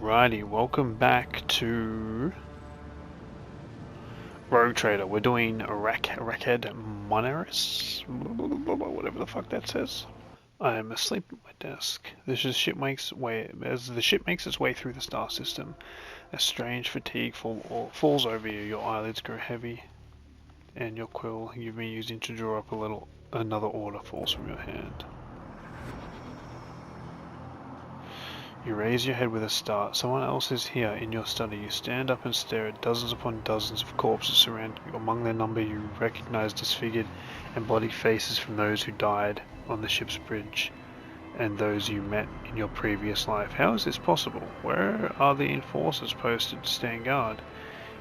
Alrighty, welcome back to Rogue Trader. We're doing Rykad Minoris, whatever the fuck that says. I am asleep at my desk. As the ship makes its way through the star system, a strange fatigue falls over you. Your eyelids grow heavy, and your quill you've been using to draw up another order falls from your hand. You raise your head with a start. Someone else is here in your study. You stand up and stare at dozens upon dozens of corpses surrounding you. Among their number you recognize disfigured and bloody faces from those who died on the ship's bridge and those you met in your previous life. How is this possible? Where are the enforcers posted to stand guard?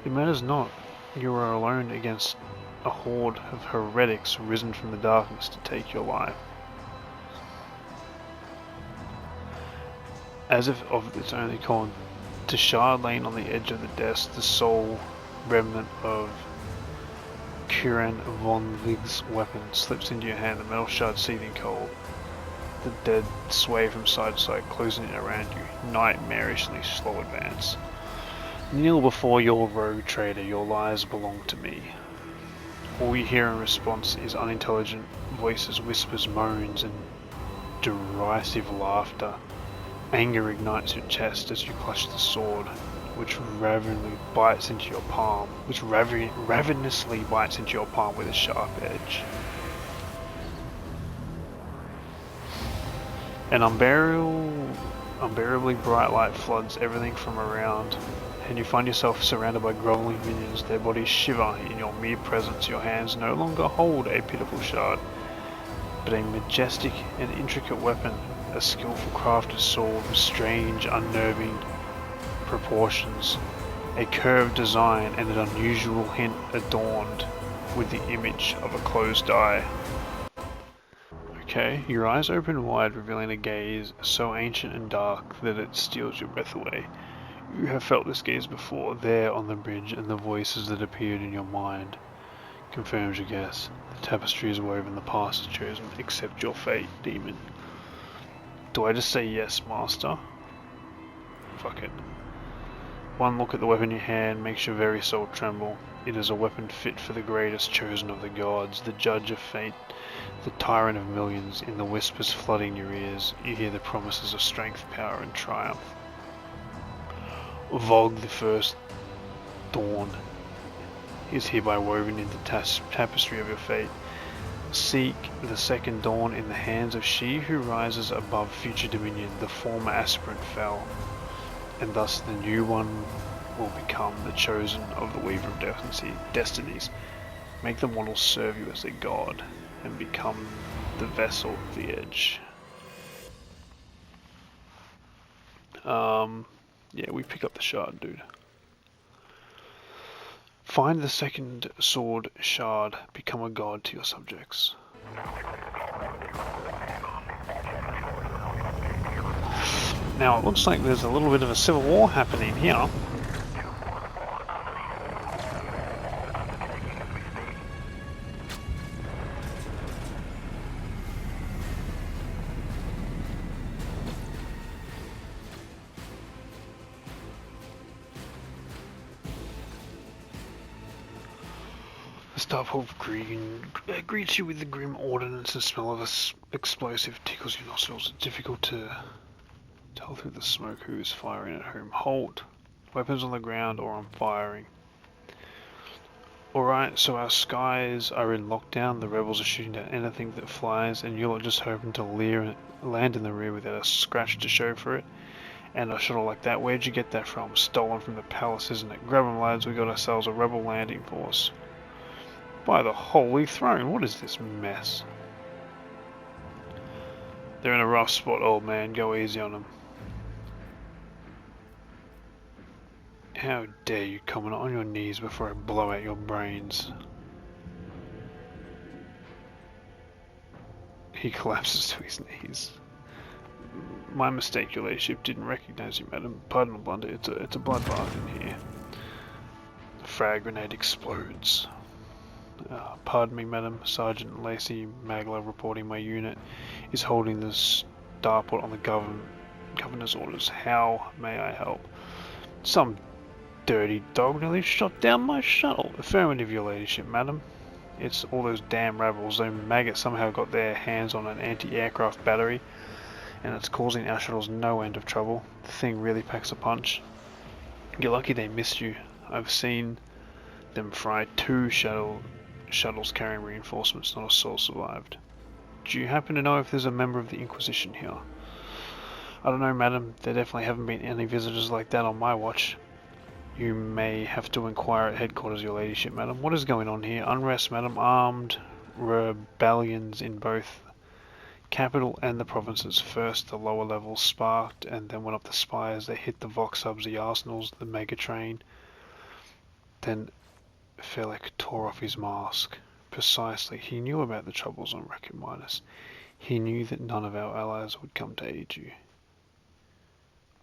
It matters not. You are alone against a horde of heretics risen from the darkness to take your life. As if of its own accord, to shard laying on the edge of the desk, the sole remnant of Kuran von Vig's weapon slips into your hand, the metal shard seething cold. The dead sway from side to side, closing in around you, nightmarishly slow advance. Kneel before your rogue trader, your lives belong to me. All you hear in response is unintelligent voices, whispers, moans, and derisive laughter. Anger ignites your chest as you clutch the sword, which ravenously bites into your palm, with a sharp edge. An unbearably bright light floods everything from around, and you find yourself surrounded by groveling minions. Their bodies shiver in your mere presence. Your hands no longer hold a pitiful shard, but a majestic and intricate weapon. A skillful crafted sword with strange, unnerving proportions, a curved design and an unusual hint adorned with the image of a closed eye. Okay, your eyes open wide, revealing a gaze so ancient and dark that it steals your breath away. You have felt this gaze before, there on the bridge, and the voices that appeared in your mind confirms your guess. The tapestry is woven, the past is chosen. Accept your fate, demon. Do I just say yes, master? Fuck it. One look at the weapon in your hand makes your very soul tremble. It is a weapon fit for the greatest chosen of the gods, the judge of fate, the tyrant of millions. In the whispers flooding your ears, you hear the promises of strength, power, and triumph. Vogue, the first dawn, is hereby woven into the tapestry of your fate. Seek the second dawn in the hands of she who rises above future dominion. The former aspirant fell, and thus the new one will become the chosen of the weaver of destinies. Make the mortals serve you as their god, and become the vessel of the edge. Yeah, we pick up the shard, dude. Find the second sword shard, become a god to your subjects. Now it looks like there's a little bit of a civil war happening here. Starport greets you with the grim ordnance and smell of explosive tickles your nostrils. It's difficult to tell through the smoke who is firing at whom. Halt! Weapons on the ground or on firing. Alright, so our skies are in lockdown. The rebels are shooting at anything that flies, and you're just hoping to land in the rear without a scratch to show for it. And a shuttle like that, where'd you get that from? Stolen from the palace, isn't it? Grab 'em, lads, we got ourselves a rebel landing force. By the Holy Throne, what is this mess? They're in a rough spot, old man. Go easy on them. How dare you come on your knees before I blow out your brains? He collapses to his knees. My mistake, your ladyship. Didn't recognize you, madam. Pardon the blunder. It's a bloodbath in here. The frag grenade explodes. Pardon me, madam. Sergeant Lacey Magler reporting my unit is holding the starport on the Governor's orders. How may I help? Some dirty dog nearly shot down my shuttle. Affirmative, your ladyship, madam. It's all those damn rebels. Those maggots somehow got their hands on an anti-aircraft battery, and it's causing our shuttles no end of trouble. The thing really packs a punch. You're lucky they missed you. I've seen them fry 2 shuttles carrying reinforcements. Not a soul survived. Do you happen to know if there's a member of the Inquisition here? I don't know, madam. There definitely haven't been any visitors like that on my watch. You may have to inquire at headquarters, your ladyship, madam. What is going on here? Unrest, madam. Armed rebellions in both capital and the provinces. First, the lower levels sparked, and then went up the spires. They hit the Vox hubs, the arsenals, the mega train. Then Felix tore off his mask. Precisely. He knew about the troubles on Rykad Minoris. He knew that none of our allies would come to aid you.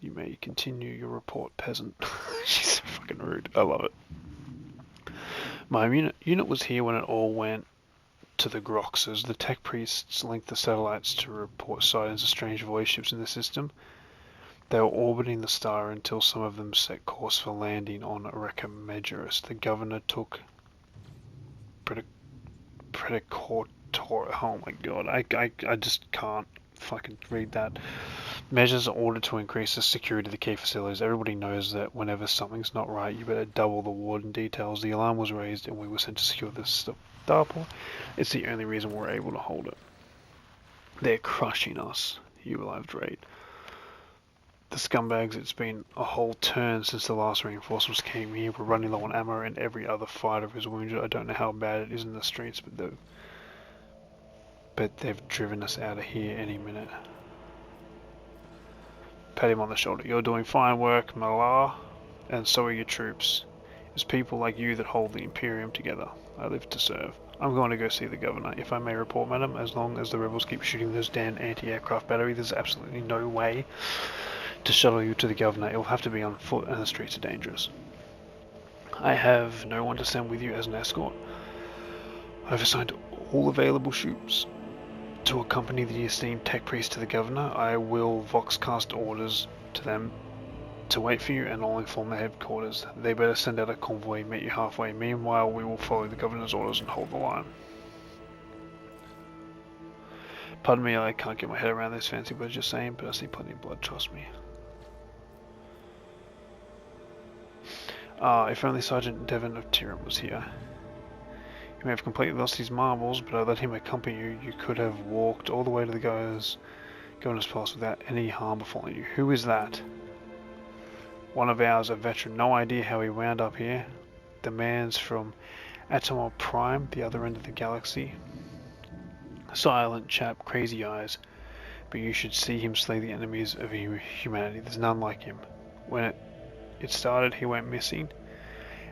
You may continue your report, peasant. She's so fucking rude. I love it. My unit was here when it all went to the Groxes. The tech priests linked the satellites to report sightings of strange void ships in the system. They were orbiting the star until some of them set course for landing on Rykad Minoris. The governor took oh my god, I just can't fucking read that. Measures are ordered to increase the security of the key facilities. Everybody knows that whenever something's not right, you better double the warden details. The alarm was raised and we were sent to secure this Starport. It's the only reason we're able to hold it. They're crushing us, you will have rate. The scumbags, it's been a whole turn since the last reinforcements came here. We're running low on ammo and every other fighter is wounded. I don't know how bad it is in the streets, but they've driven us out of here any minute. Pat him on the shoulder. You're doing fine work, Malar, and so are your troops. It's people like you that hold the Imperium together. I live to serve. I'm going to go see the governor. If I may report, madam, as long as the rebels keep shooting those damn anti-aircraft batteries, there's absolutely no way to shuttle you to the governor. It'll have to be on foot and the streets are dangerous. I have no one to send with you as an escort. I've assigned all available troops to accompany the esteemed tech priest to the governor. I will voxcast orders to them to wait for you, and I'll inform the headquarters. They better send out a convoy, meet you halfway. Meanwhile, we will follow the governor's orders and hold the line. Pardon me, I can't get my head around this fancy words you're saying, but I see plenty of blood, trust me. If only Sergeant Devon of Tyrion was here. He may have completely lost his marbles, but I let him accompany you. You could have walked all the way to the governor's palace without any harm befalling you. Who is that? One of ours, a veteran. No idea how he wound up here. The man's from Atomar Prime, the other end of the galaxy. Silent chap, crazy eyes. But you should see him slay the enemies of humanity. There's none like him. When it started, he went missing.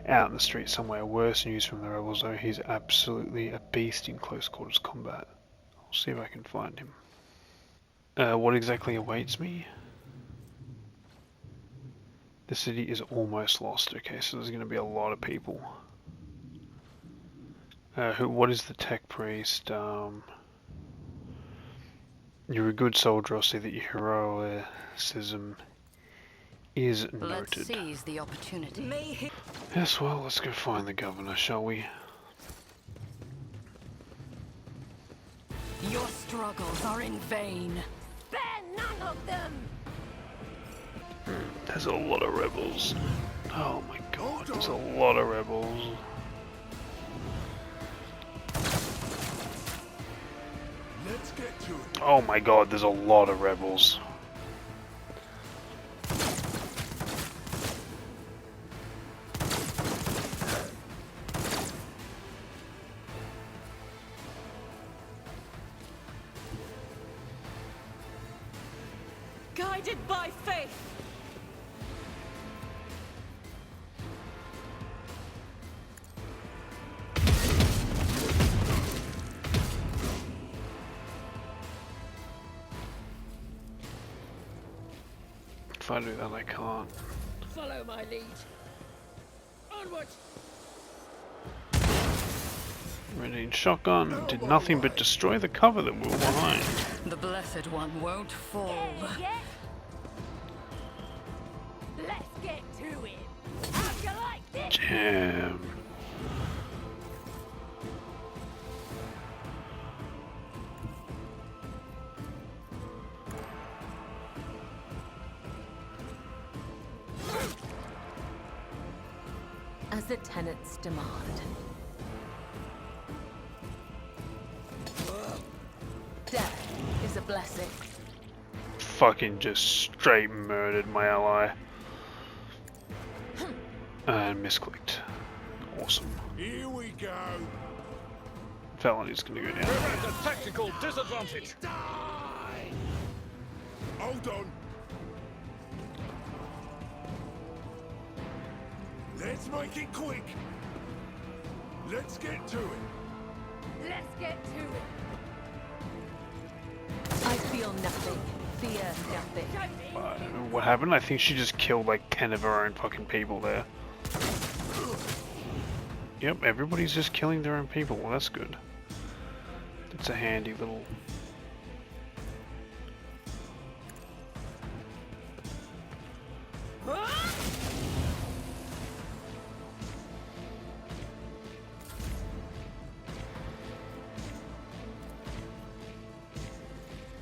Out in the street somewhere. Worse news from the rebels, though. He's absolutely a beast in close quarters combat. I'll see if I can find him. What exactly awaits me? The city is almost lost. Okay, so there's going to be a lot of people. What is the tech priest? You're a good soldier. I'll see that your heroism is noted. Let's seize the opportunity. Yes, well, let's go find the governor, shall we? Your struggles are in vain. Spare none of them! There's a lot of rebels. Oh my god, there's a lot of rebels. Let's get to it. Oh my god, there's a lot of rebels. Guided by faith! If I do that, I can't. Follow my lead. Onward! Ready shotgun did nothing but destroy the cover that we were behind. The Blessed One won't fall. Let's get to him. How'd you like this? Damn. As the tenants demand. Death is a blessing. Fucking just straight murdered my ally. And misclicked. Awesome. Here we go. Felony's gonna go down. We're at a tactical disadvantage. Die! Hold on. Let's make it quick. Let's get to it. Let's get to it. I feel nothing. Fear nothing. Show me. I don't know what happened. I think she just killed like 10 of her own fucking people there. Yep, everybody's just killing their own people. Well, that's good. It's a handy little...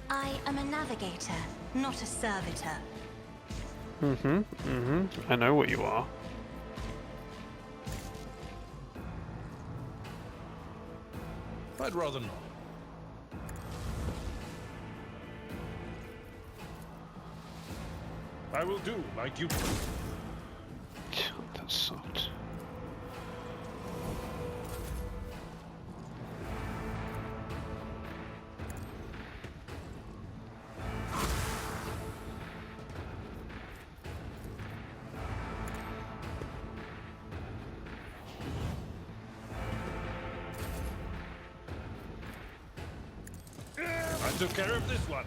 I am a navigator, not a servitor. I know what you are. I'd rather not. I will do my duty. That sucked. I took care of this one.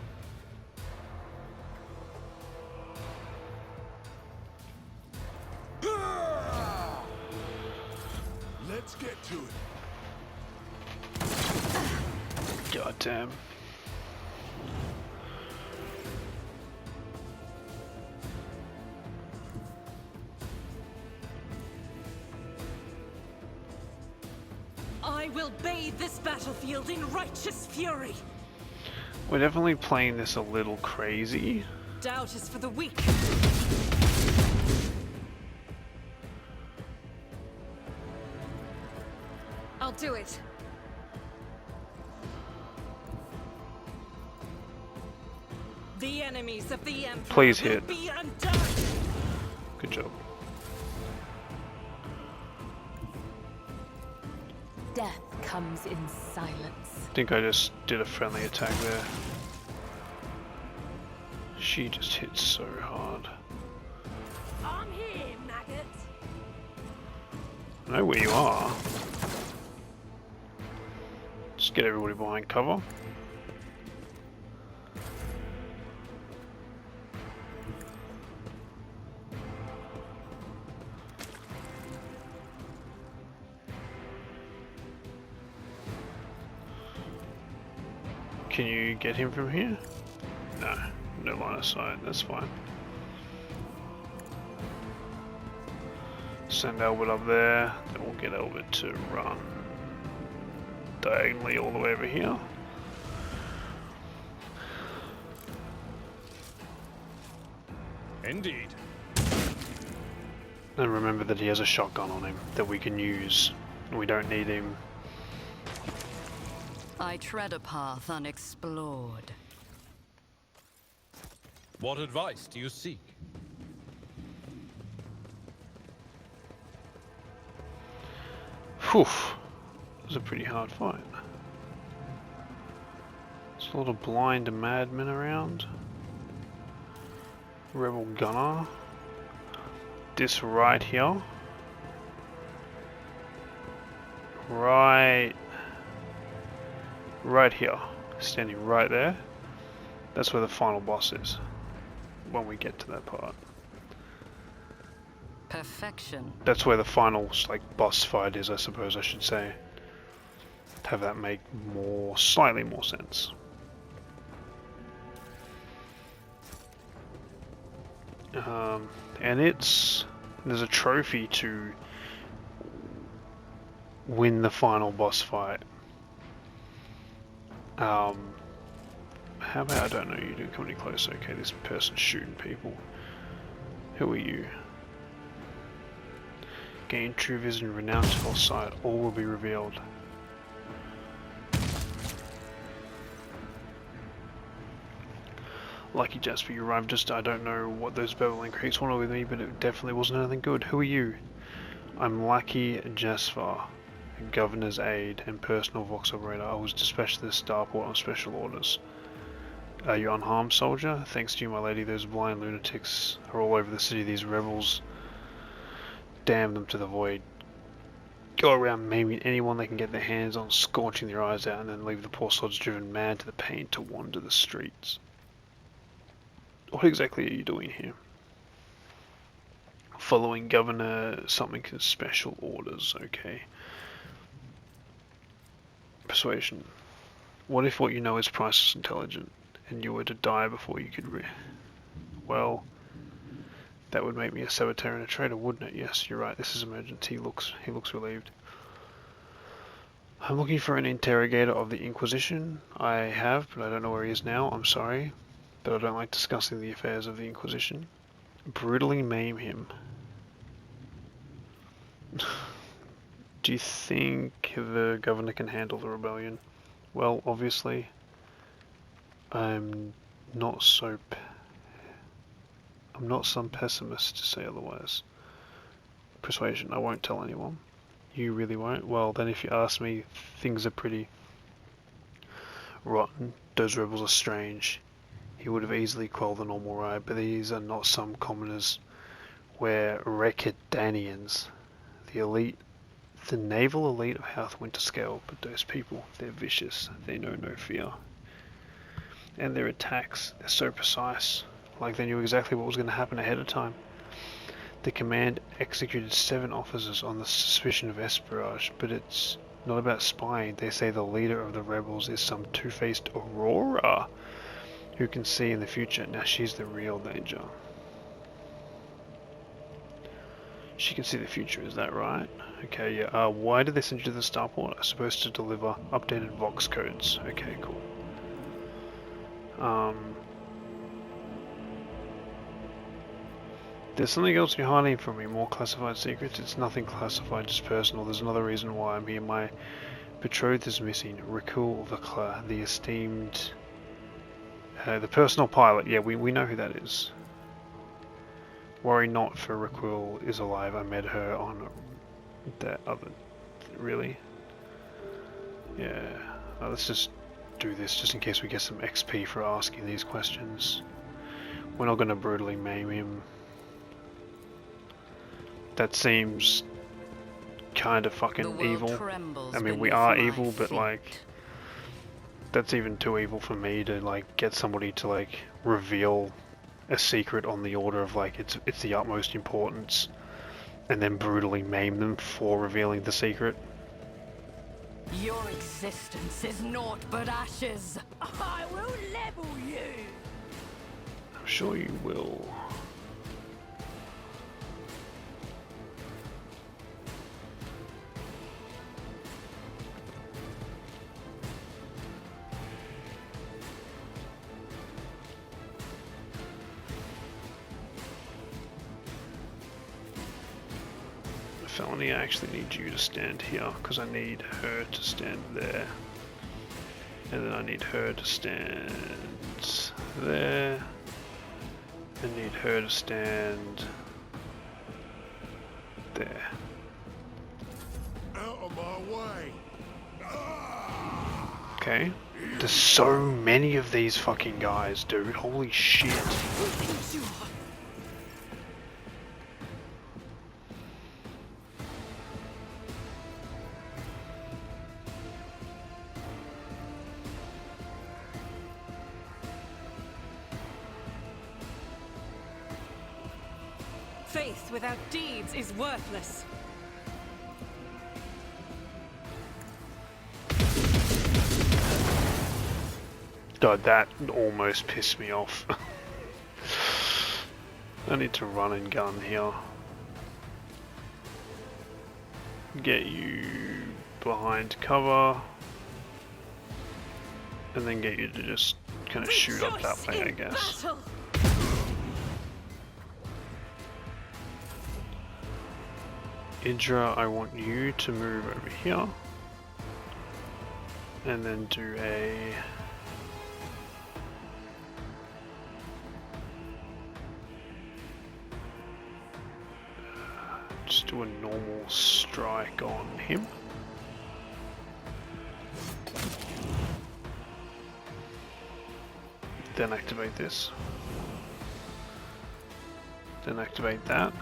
Let's get to it. God damn. I will bathe this battlefield in righteous fury. We're definitely playing this a little crazy. Doubt is for the weak. I'll do it. The enemies of the Emperor Please will hit. be undone. Good job. Death comes in silence. I think I just did a friendly attack there. She just hit so hard. I'm here, maggot. I know where you are. Just get everybody behind cover. Can you get him from here? No, no line of sight, that's fine. Send Albert up there, then we'll get Albert to run diagonally all the way over here. Indeed. And remember that he has a shotgun on him that we can use. We don't need him. I tread a path unexplored. What advice do you seek? Whew. It was a pretty hard fight. There's a lot of blind madmen around. Rebel gunner. This right here. Right here. Standing right there. That's where the final boss is. When we get to that part. Perfection. That's where the final like boss fight is, I suppose I should say. Have that make slightly more sense. And there's a trophy to win the final boss fight. How about I don't know you, didn't come any closer. Okay, this person's shooting people. Who are you? Gain true vision, renounce false sight, all will be revealed. Lucky Jasper, you arrived just, I don't know what those babbling creeks wanted with me, but it definitely wasn't anything good. Who are you? I'm Lucky Jasper, Governor's aide and personal Vox operator. I was dispatched to the Starport on special orders. Are you unharmed, soldier? Thanks to you, my lady, those blind lunatics are all over the city, these rebels. Damn them to the void. Go around maiming anyone they can get their hands on, scorching their eyes out, and then leave the poor sods driven mad to the pain to wander the streets. What exactly are you doing here? Following Governor something special orders, okay. Persuasion. What if what you know is priceless intelligent, and you were to die before you could well, that would make me a saboteur and a traitor, wouldn't it? Yes, you're right, this is emergency. He looks relieved. I'm looking for an interrogator of the Inquisition. I have, but I don't know where he is now. I'm sorry, but I don't like discussing the affairs of the Inquisition. Brutally maim him. Do you think the governor can handle the rebellion? Well, obviously, I'm not some pessimist to say otherwise. Persuasion, I won't tell anyone. You really won't? Well, then if you ask me, things are pretty rotten. Those rebels are strange. He would have easily quelled the normal riot, but these are not some commoners. We're Rykadanians, the elite, the naval elite of House Winterscale, but those people, they're vicious. They know no fear. And their attacks, they're so precise, like they knew exactly what was going to happen ahead of time. The command executed 7 officers on the suspicion of espionage, but it's not about spying. They say the leader of the rebels is some two-faced Aurora who can see in the future. Now she's the real danger. She can see the future, is that right? Okay, yeah. Why did they send you to the Starport? I'm supposed to deliver updated Vox codes. Okay, cool. There's something else you're hiding from me, more classified secrets. It's nothing classified, just personal. There's another reason why I'm here. My betrothed is missing. Rykad, the esteemed, the personal pilot. Yeah, we know who that is. Worry not, for Rykad is alive. I met her on that other. Really? Yeah. Let's just do this, just in case we get some XP for asking these questions. We're not going to brutally maim him. That seems kind of fucking evil. I mean, we are evil, but like, that's even too evil for me to like get somebody to like reveal a secret on the order of like it's the utmost importance, and then brutally maim them for revealing the secret. Your existence is naught but ashes. I will level you. I'm sure you will. Felony, I actually need you to stand here because I need her to stand there, and then I need her to stand there, and need her to stand there. Out of my way. Okay. There's so many of these fucking guys, dude. Holy shit. Faith without deeds is worthless. God, that almost pissed me off. I need to run and gun here. Get you behind cover. And then get you to just kind of shoot up that way, I guess. Battle. Idra, I want you to move over here. And then do a... just do a normal strike on him. Then activate this. Then activate that.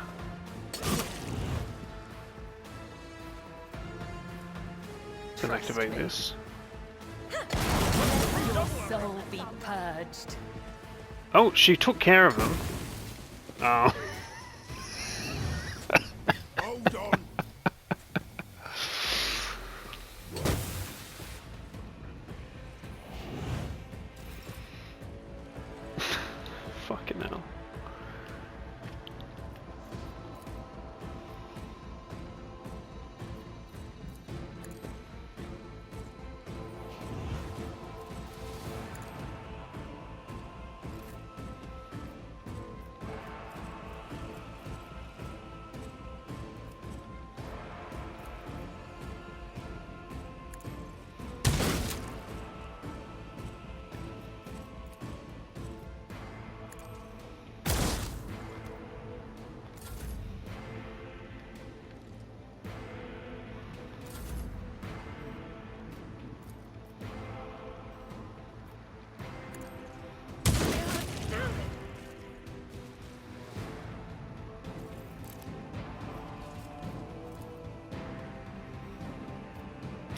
Then activate this. Your soul be purged. Oh, she took care of them. Oh. Hold on. Fucking hell.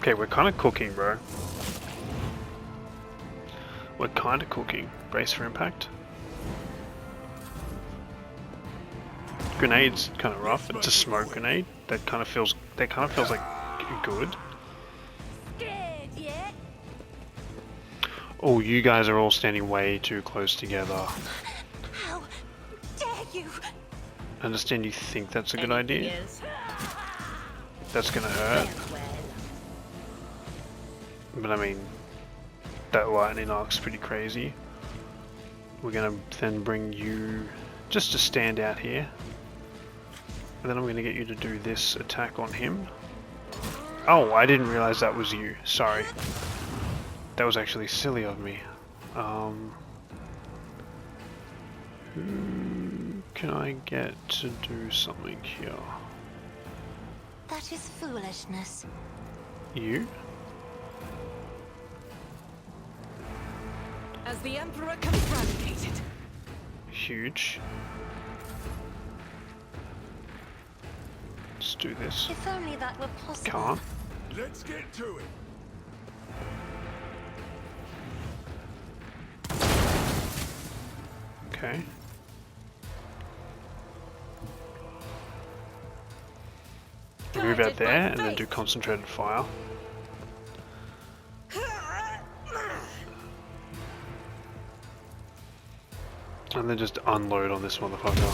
Okay, we're kind of cooking, bro. We're kind of cooking. Brace for impact. Grenade's kind of rough. It's a smoke grenade. That kind of feels like good. Scared yet? Oh, you guys are all standing way too close together. How dare you? I understand you think that's a good Any idea. fears? That's gonna hurt. Farewell. But I mean, that lightning arc's pretty crazy. We're gonna then bring you just to stand out here. And then I'm gonna get you to do this attack on him. Oh, I didn't realize that was you. Sorry. That was actually silly of me. Who can I get to do something here? That is foolishness. You? As the Emperor confabulated. Huge. Let's do this. If only that were possible. Can't. Let's get to it. Okay. Move out there and then do concentrated fire. And then just unload on this motherfucker.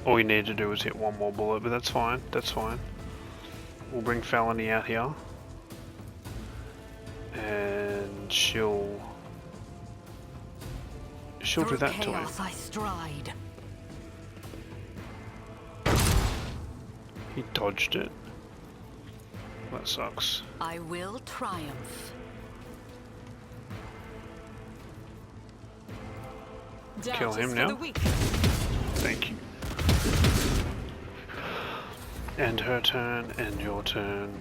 All you need to do is hit one more bullet, but that's fine, that's fine. We'll bring Felony out here. And she'll do that to him. Chaos I stride. He dodged it. That sucks. I will triumph. Kill him Justice now. for the weak. Thank you. And her turn, and your turn.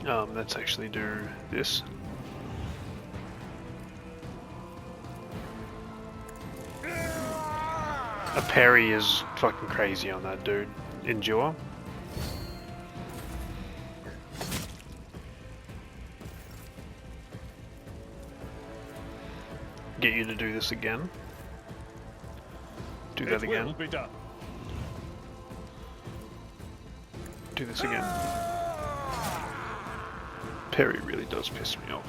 Let's actually do this. A parry is fucking crazy on that dude. Endure. Get you to do this again. Do that It will again. be done. Do this again. Parry really does piss me off.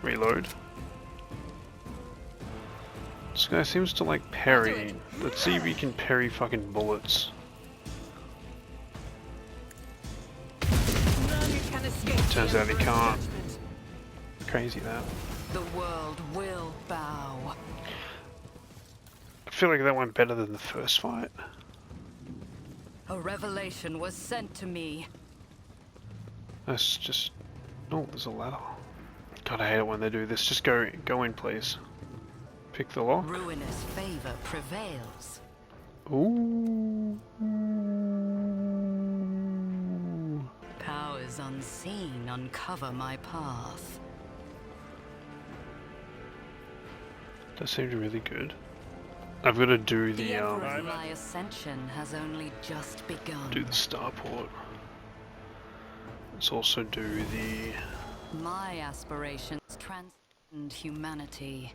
Reload. This guy seems to like parry. Let's see if he can parry fucking bullets. None can escape. Turns out he can't. Crazy that. The world will bow. I feel like that went better than the first fight. A revelation was sent to me. Let's just... Oh, there's a ladder. God, I hate it when they do this. Just go in, please. Pick the lock. Ruinous favor prevails. Ooh. Powers unseen uncover my path. That seems really good. I've got to do The the emperor of my ascension has only just begun. do the starport. Let's also do the... My aspirations transcend humanity.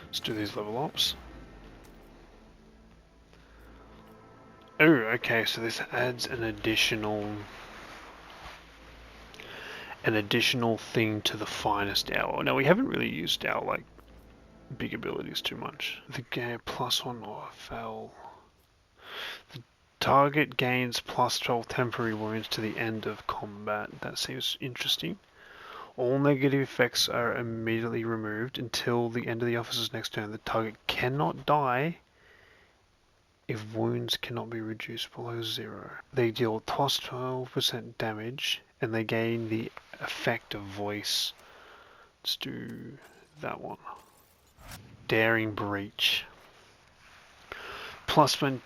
Let's do these level ups. Oh, okay, so this adds an additional thing to the finest hour. Now we haven't really used our like big abilities too much. The game +1 or foul. The target gains +12 temporary wounds to the end of combat. That seems interesting. All negative effects are immediately removed until the end of the officer's next turn. The target cannot die if wounds cannot be reduced below 0. They deal +12% damage and they gain the effect of voice. Let's do that one. Daring Breach. +10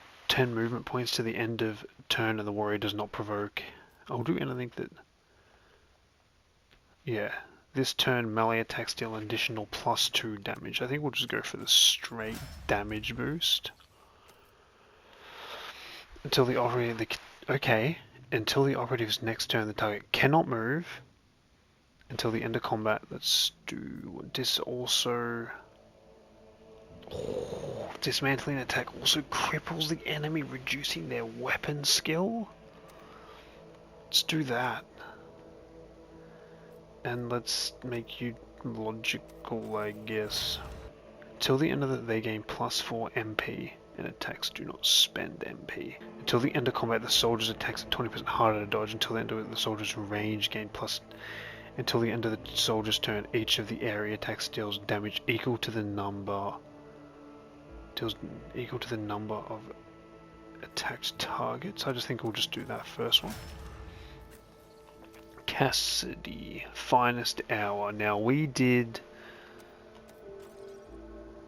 movement points to the end of turn and the warrior does not provoke. I'll do anything that... Yeah, this turn melee attacks deal an additional +2 damage. I think we'll just go for the straight damage boost. Until the operative... Until the operative's next turn, the target cannot move. Until the end of combat. Let's do this also... Oh, dismantling attack also cripples the enemy, reducing their weapon skill. Let's do that. And let's make you logical, I guess. Till the end of they gain +4 MP, and attacks do not spend MP. Until the end of combat, the soldier's attacks are 20% harder to dodge. Until the end of the soldier's range gain Until the end of the soldier's turn, each of the area attacks deals damage equal to the number of attacked targets. I just think we'll just do that first one. Cassidy, finest hour. Now we did,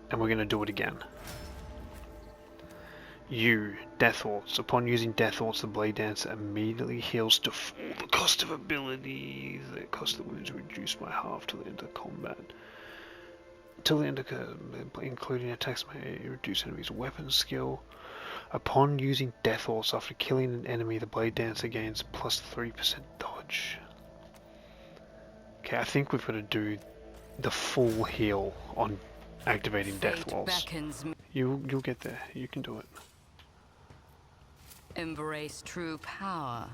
and we're going to do it again. Death Thoughts. Upon using Death Thoughts, the Blade Dancer immediately heals to full. The cost of abilities, the cost of wounds reduced by half till the end of combat. Until the end of including attacks may reduce enemy's weapon skill. Upon using Death Thoughts after killing an enemy, the Blade Dancer gains +3% dodge. Okay, I think we've got to do the full heal on activating Death Walls. You'll get there. You can do it. Embrace true power.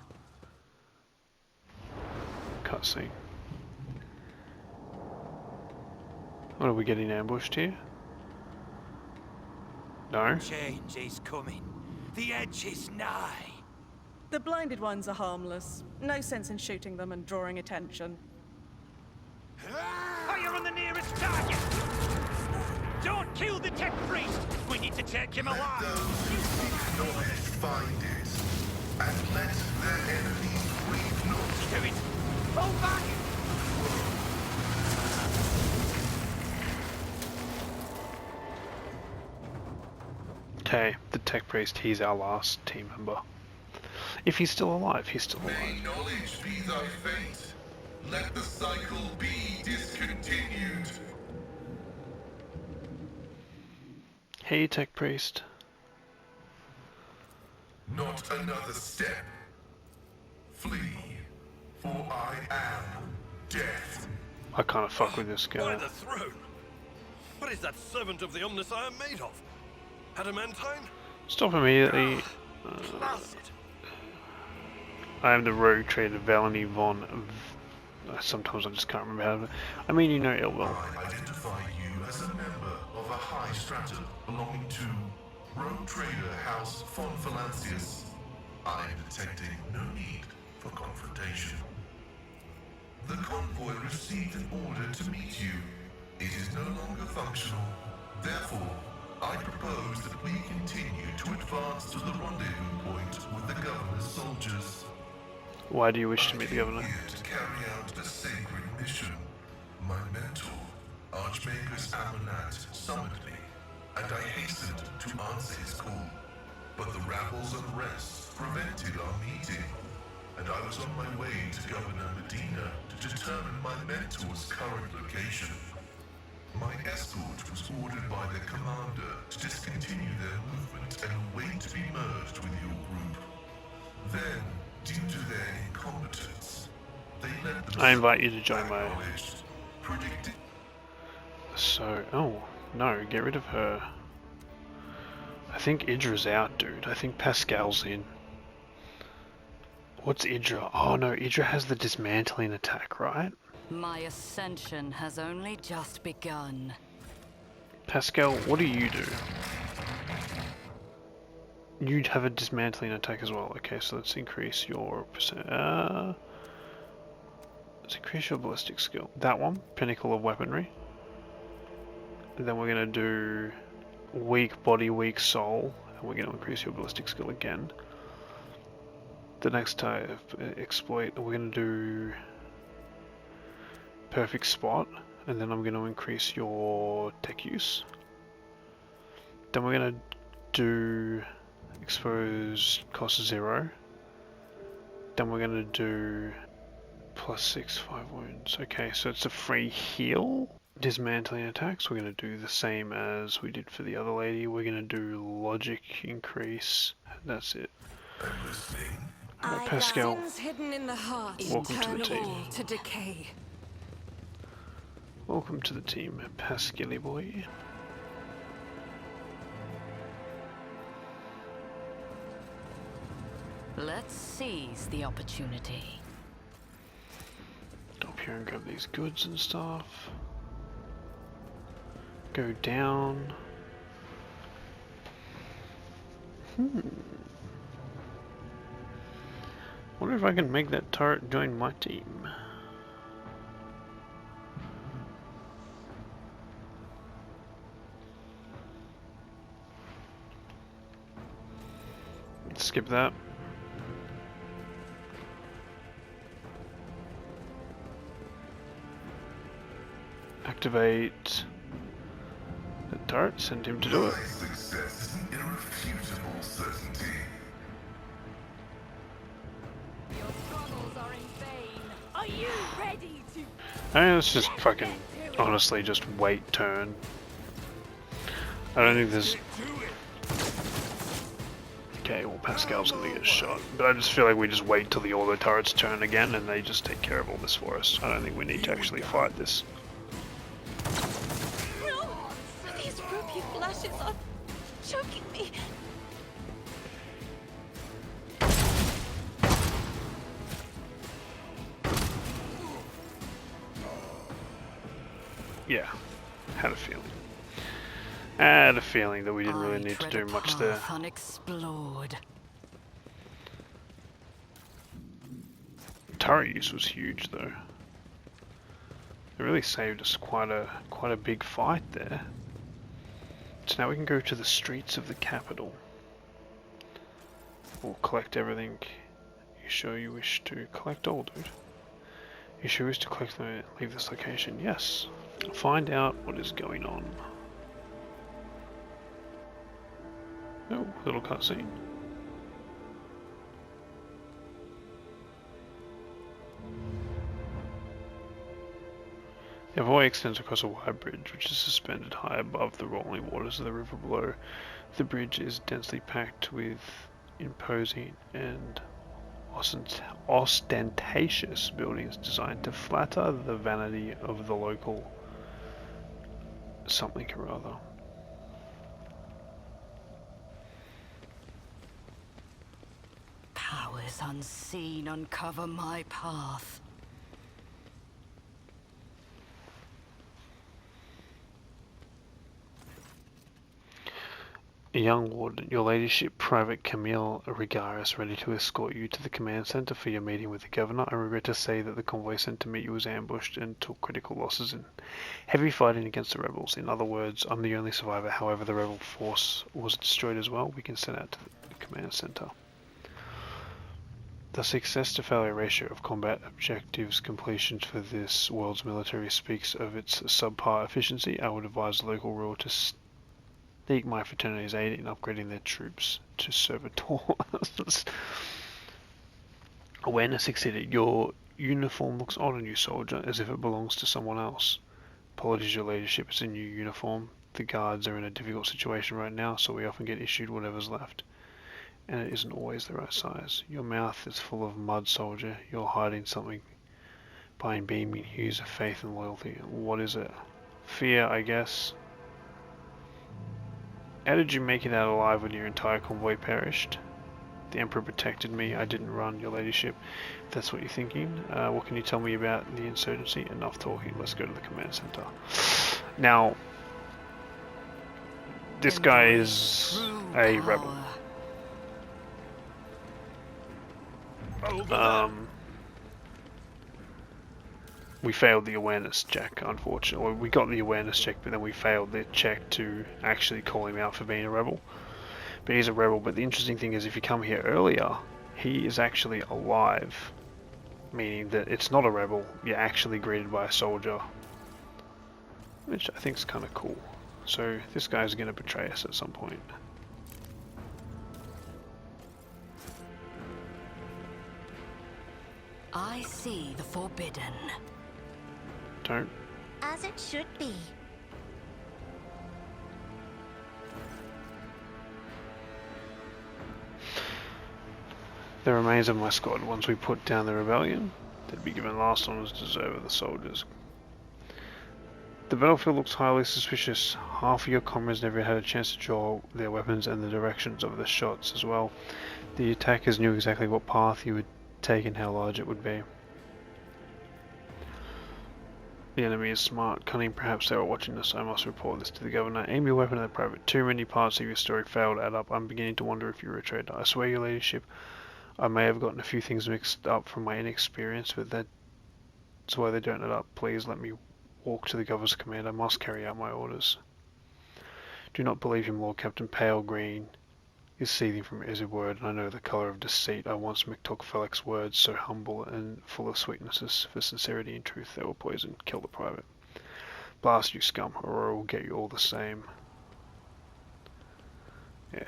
Cutscene. What, are we getting ambushed here? No? Change is coming. The edge is nigh. The blinded ones are harmless. No sense in shooting them and drawing attention. Fire on the nearest target! Don't kill the tech priest! We need to take him alive! Those who seek knowledge find it, and let their enemies grieve not. Do it! Fall back! Okay, the tech priest, he's our last team member. If he's still alive, he's still alive. May knowledge be thy fate. Let the cycle be discontinued. Hey, tech priest. Not another step. Flee, for I am death. I can't fuck with this By guy. the throne! What is that servant of the Omnissiah made of? Adamantine? Stop immediately. Placid. I am the rogue trader Valony von Sometimes I just can't remember how to... I mean, you know ill will. I identify you as a member of a high strata belonging to Rogue Trader House von Valancius. I am detecting no need for confrontation. The convoy received an order to meet you. It is no longer functional. Therefore, I propose that we continue to advance to the rendezvous point with the governor's soldiers. Why do you wish to meet the governor? I came here to carry out a sacred mission. My mentor, Archmagus Amonat, summoned me, and I hastened to answer his call. But the rabble's unrest prevented our meeting, and I was on my way to Governor Medina to determine my mentor's current location. My escort was ordered by their commander to discontinue their movement and await to be merged with your group. Then, due to their incompetence, they let them... I invite you to join my... predicted... So, oh, no, get rid of her. I think Idra's out, dude. I think Pascal's in. What's Idra? Oh no, Idra has the dismantling attack, right? My ascension has only just begun. Pascal, what do you do? You'd have a dismantling attack as well. Okay, so let's increase your percent. Let's increase your ballistic skill. That one, Pinnacle of Weaponry. And then we're gonna do weak body, weak soul, and we're gonna increase your ballistic skill again. The next type, exploit, we're gonna do perfect spot, and then I'm gonna increase your tech use. Then we're gonna do expose cost 0. Then we're gonna do +6, 5 wounds. Okay, so it's a free heal. Dismantling attacks, we're gonna do the same as we did for the other lady. We're gonna do logic increase. That's it. Alright, Pascal, hidden in the heart, welcome to the team. to decay. Welcome to the team, Pascally boy. Let's seize the opportunity. Up here and grab these goods and stuff. Go down. Wonder if I can make that turret join my team. Skip that. Activate the turret, send him to do it. My success is an irrefutable certainty. Your struggles are in vain. Are you ready to... Let's just fucking, honestly, just wait turn. I don't think there's... Okay, well Pascal's gonna get shot, but I just feel like we just wait till the auto turrets turn again and they just take care of all this for us. I don't think we need to actually fight this. No! These ruby flashes are choking me. Yeah, had a feeling. Had a feeling that we didn't really need to do much there. Unexplored. Turret use was huge though. It really saved us quite a big fight there. So now we can go to the streets of the capital. We'll collect everything. You sure you wish to collect all, dude? You sure wish to collect them, leave this location? Yes. Find out what is going on. Oh, little cutscene. The Upperway extends across a wide bridge which is suspended high above the rolling waters of the river below. The bridge is densely packed with imposing and ostentatious buildings designed to flatter the vanity of the local something or other. Powers unseen uncover my path. Young Warden, your ladyship, Private Camille Rigaris, ready to escort you to the command center for your meeting with the governor. I regret to say that the convoy sent to meet you was ambushed and took critical losses in heavy fighting against the rebels. In other words, I'm the only survivor. However, the rebel force was destroyed as well. We can send out to the command center. The success to failure ratio of combat objectives completion for this world's military speaks of its subpar efficiency. I would advise the local rule to seek my fraternity's aid in upgrading their troops to servitors. Awareness succeeded. Your uniform looks odd on you, soldier, as if it belongs to someone else. Apologies, your ladyship, it's a new uniform. The guards are in a difficult situation right now, so we often get issued whatever's left. And it isn't always the right size. Your mouth is full of mud, soldier. You're hiding something behind beaming hues of faith and loyalty. What is it? Fear, I guess. How did you make it out alive when your entire convoy perished? The Emperor protected me. I didn't run, your ladyship. If that's what you're thinking. What can you tell me about the insurgency? Enough talking. Let's go to the command center. Now, this guy is a rebel. We failed the awareness check, unfortunately. We got the awareness check, but then we failed the check to actually call him out for being a rebel. But he's a rebel, but the interesting thing is if you come here earlier, he is actually alive. Meaning that it's not a rebel, you're actually greeted by a soldier. Which I think is kind of cool. So this guy's going to betray us at some point. I see the forbidden. Don't. As it should be. The remains of my squad. Once we put down the rebellion, they'd be given last honors deserve of the soldiers. The battlefield looks highly suspicious. Half of your comrades never had a chance to draw their weapons and the directions of the shots as well. The attackers knew exactly what path you would take and how large it would be. The enemy is smart, cunning, perhaps they were watching us. I must report this to the governor. Aim your weapon at the private. Too many parts of your story failed to add up. I'm beginning to wonder if you're a traitor. I swear, your ladyship, I may have gotten a few things mixed up from my inexperience, but that's why they don't add up. Please let me walk to the governor's command. I must carry out my orders. Do not believe him, Lord Captain. Pale green is seething from every word, and I know the colour of deceit. I once took Felix's words, so humble and full of sweetnesses, for sincerity and truth they were poison. Kill the private. Blast you, scum, or I will get you all the same. Yeah.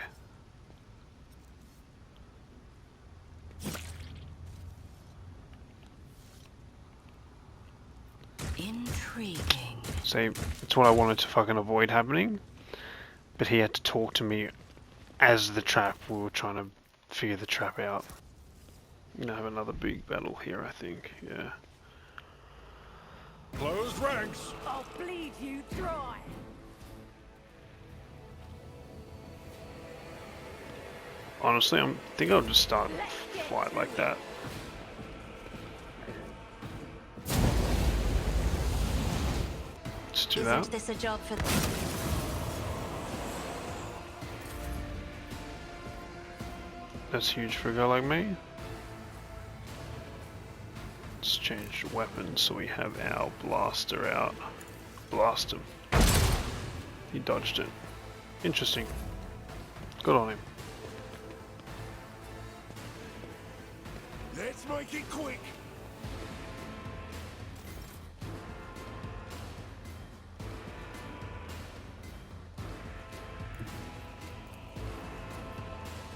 Intriguing. See, it's what I wanted to fucking avoid happening, but he had to talk to me as the trap. We were trying to figure the trap out. We're gonna have another big battle here, I think. Yeah. Closed ranks. I'll bleed you dry. Honestly, I think I'll just start a fight like that. Let's do that. Isn't this a job for That's huge for a guy like me. Let's change weapons so we have our blaster out. Blast him. He dodged it. Interesting. Good on him. Let's make it quick.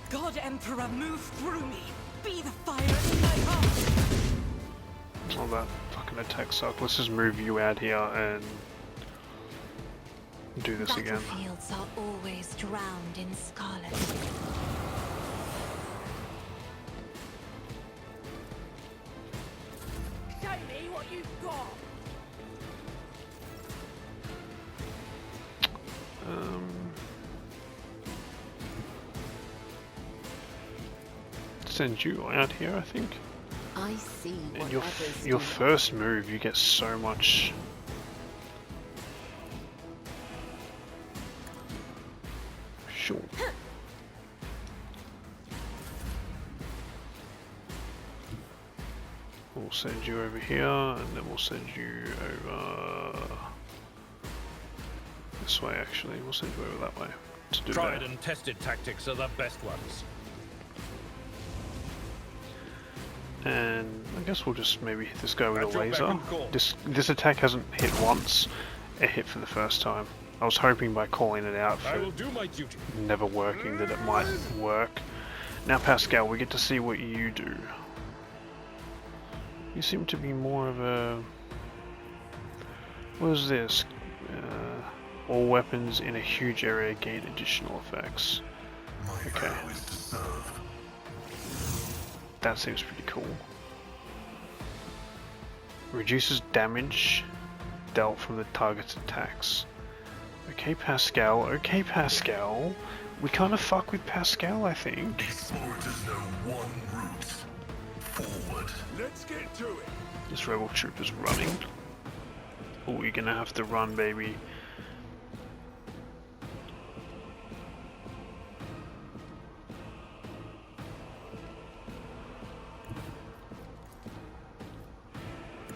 God Emperor, move through me. Be the fire in my heart. Oh, that fucking attack sucked. Let's just move you out here and do this again. Battlefields are always drowned in scarlet. Show me what you've got. Send you out here, I think. I see what And others your do. first move, you get so much. Sure. We'll send you over here, and then we'll send you over this way. Actually, we'll send you over that way to do Tried that. and tested tactics are the best ones. And I guess we'll just maybe hit this guy with At a your beck laser. and call. This attack hasn't hit once. It hit for the first time. I was hoping by calling it out I for will do my duty. never working that it might work. Now Pascal, we get to see what you do. You seem to be more of a... What is this? All weapons in a huge area gain additional effects. My Okay. vow is to serve. That seems pretty cool. Reduces damage dealt from the target's attacks. Okay, Pascal. Okay, Pascal. We kind of fuck with Pascal, I think. Explorators know one route. Forward. Let's get to it. This rebel troop is running. Oh, you're gonna have to run, baby.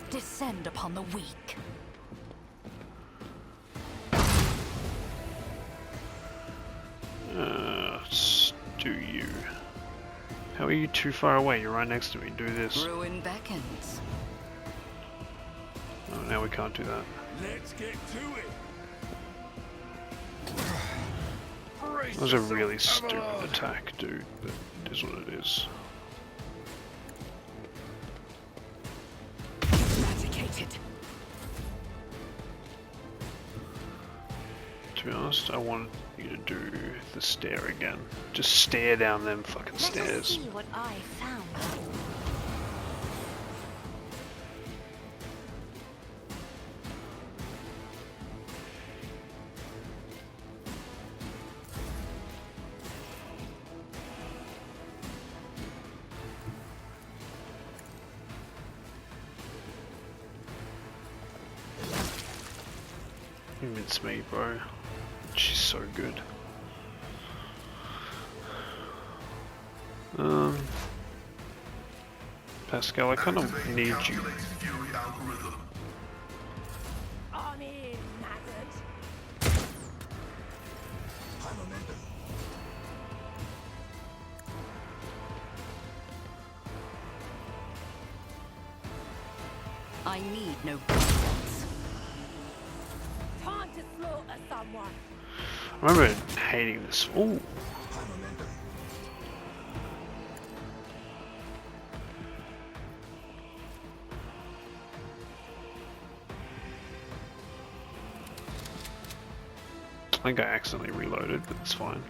Descend upon the weak. Let's do you. How are you too far away? You're right next to me. Do this. Ruin beckons. Oh, now we can't do that. Let's get to it. That was a really stupid attack, dude, but it is what it is. Eradicated. To be honest, I want you to do the stare again. Just stare down them fucking Let us stairs. see what I found. It's me, bro. She's so good. Pascal, I kind of need you. Calculate Fury algorithm. I'm in, maggot. High momentum. I need no guidance. Time to slaughter someone. I remember hating this. Ooh, High momentum. I think I accidentally reloaded, but it's fine.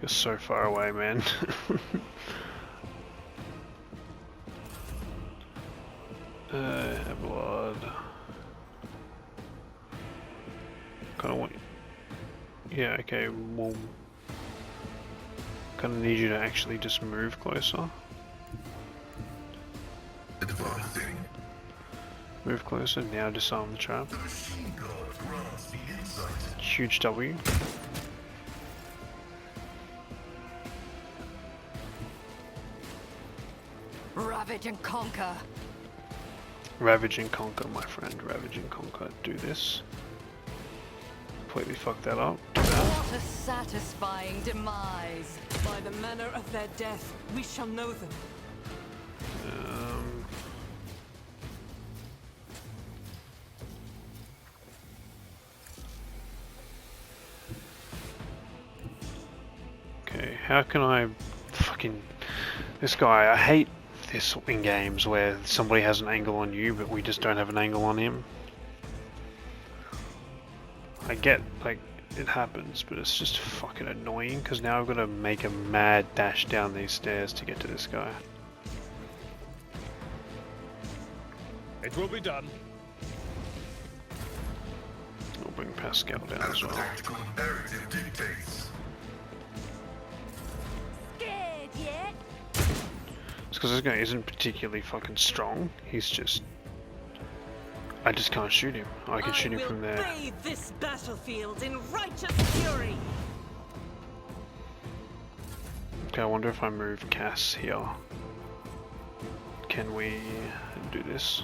You're so far away, man. Blood. Kind of want. Yeah, okay. Well, kind of need you to actually just move closer. Advancing. Move closer. Now disarm the trap. The machine god grants me insight. Huge W. Ravage and conquer. Ravage and conquer, my friend. Ravage and conquer. Do this. Completely fuck that up. Do that. What a satisfying demise. By the manner of their death, we shall know them. Okay, how can I fucking... This guy, I hate this in games where somebody has an angle on you but we just don't have an angle on him. I get, like, it happens, but it's just fucking annoying because now I've got to make a mad dash down these stairs to get to this guy. It will be done. I'll bring Pascal down As as the well. tactical imperative dictates. Scared yet? It's Because this guy isn't particularly fucking strong. He's just... I just can't shoot him. I can shoot him from there. I will bathe this battlefield in righteous fury. Okay, I wonder if I move Cass here. Can we do this?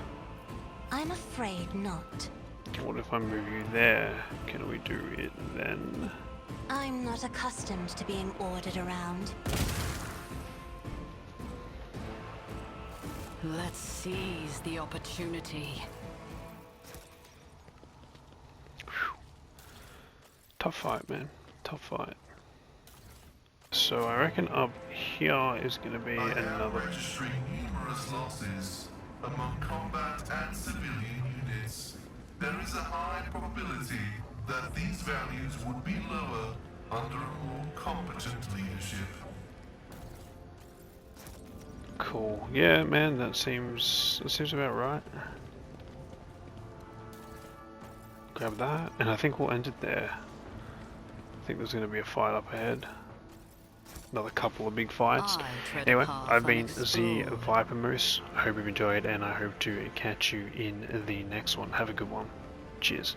I'm afraid not. What if I move you there? Can we do it then? I'm not accustomed to being ordered around. Let's seize the opportunity. Tough fight, man. Tough fight. So I reckon up here is going to be I am another... registering numerous losses among combat and civilian units. There is a high probability that these values would be lower under a more competent leadership. Cool. Yeah, man, that seems about right. Grab that, and I think we'll end it there. I think there's going to be a fight up ahead. Another couple of big fights. Anyway, I've been the Viper Moose. I hope you've enjoyed, and I hope to catch you in the next one. Have a good one. Cheers.